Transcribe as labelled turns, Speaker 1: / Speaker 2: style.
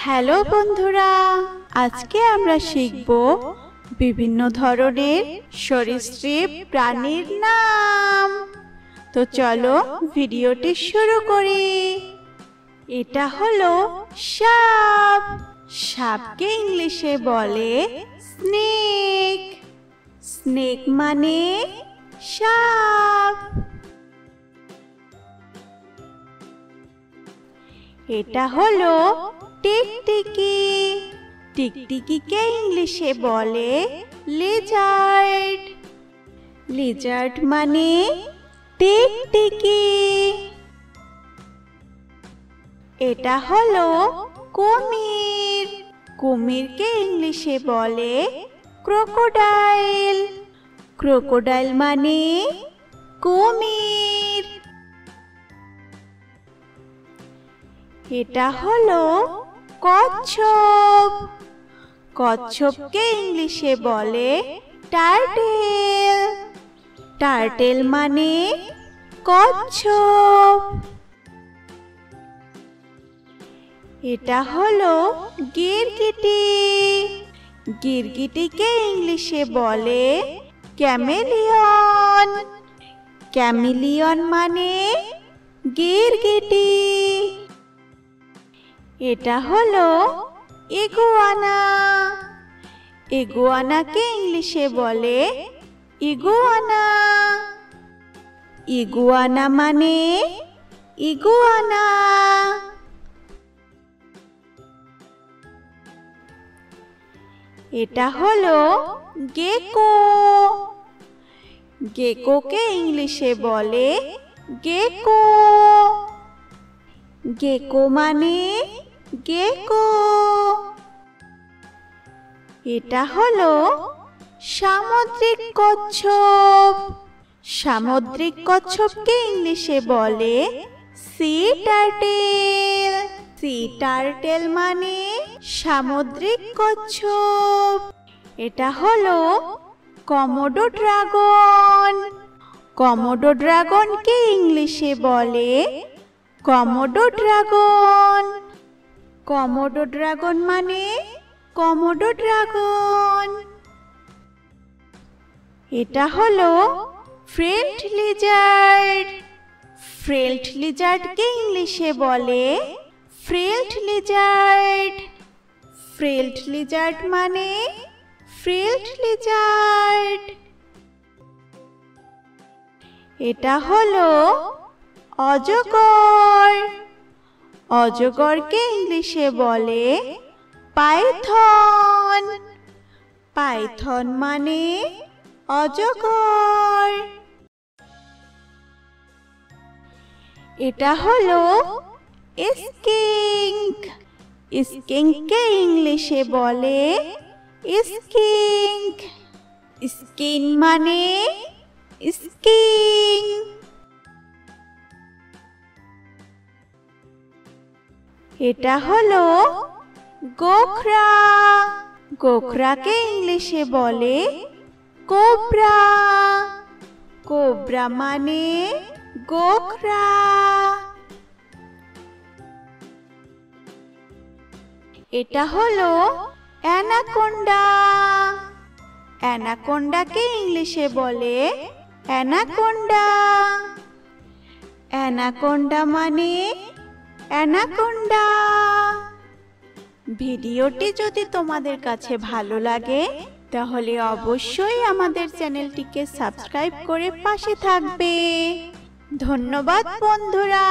Speaker 1: Hello বন্ধুরা, আজকে আমরা শিখব বিভিন্ন ধরনের সরীসৃপ প্রাণীর নাম। তো চলো ভিডিওটি শুরু করি। এটা হলো সাপ। সাপকে ইংলিশে বলে স্নেক। স্নেক মানে সাপ। এটা হলো টিকটিকি। টিকটিকিকে ইংলিশে বলে লিজার্ড। লিজার্ড মানে টিকটিকি। এটা হলো কুমির। কুমিরকে ইংলিশে বলে ক্রোকোডাইল। ক্রোকোডাইল মানে কুমির। এটা হলো কচ্ছপ। কচ্ছপকে ইংলিশে বলে টার্টেল। টার্টেল মানে কচ্ছপ। এটা হলো গিরগিটি। গিরগিটিকে ইংলিশে বলে ক্যামেলিয়ন। ক্যামেলিয়ন মানে গিরগিটি। এটা হলো ইগুয়ানা। ইগুয়ানাকে ইংলিশে বলে ইগুয়ানা। ইগুয়ানা মানে ইগুয়ানা। এটা হলো গেকো। গেকোকে ইংলিশে বলে গেকো। গেকো মানে গেকো। এটা হলো সামুদ্রিক কচ্ছপ। সামুদ্রিক কচ্ছপকে ইংলিশে বলে সি টার্টেল। সি টার্টেল মানে সামুদ্রিক কচ্ছপ। এটা হলো কমোডো ড্রাগন। কমোডো ড্রাগনকে ইংলিশে বলে কমোডো ড্রাগন। কমোডো ড্রাগন মানে কমোডো ড্রাগন। এটা হলো ফ্রেল্ট লিজার্ড। ফ্রেল্ট লিজার্ডকে ইংলিশে বলে ফ্রেল্ট লিজার্ড। ফ্রেল্ট লিজার্ড মানে ফ্রেল্ট লিজার্ড। এটা হলো অজগর। অজগরকে ইংলিশে বলে পাইথন। পাইথন মানে অজগর। এটা হলো স্কিঙ্ক। স্কিঙ্ককে ইংলিশে বলে স্কিঙ্ক। স্কিন মানে স্কিং। এটা হলো গোখরা। গোখরাকে ইংলিশে বলে কোবরা। কোবরা মানে গোখরা। এটা হলো অ্যানাকোন্ডা। অ্যানাকোন্ডাকে ইংলিশে বলে অ্যানাকোন্ডা। অ্যানাকোন্ডা মানে অ্যানাকোন্ডা। ভিডিওটি যদি তোমাদের কাছে ভালো লাগে তাহলে অবশ্যই আমাদের চ্যানেলটিকে সাবস্ক্রাইব করে পাশে থাকবে। ধন্যবাদ বন্ধুরা।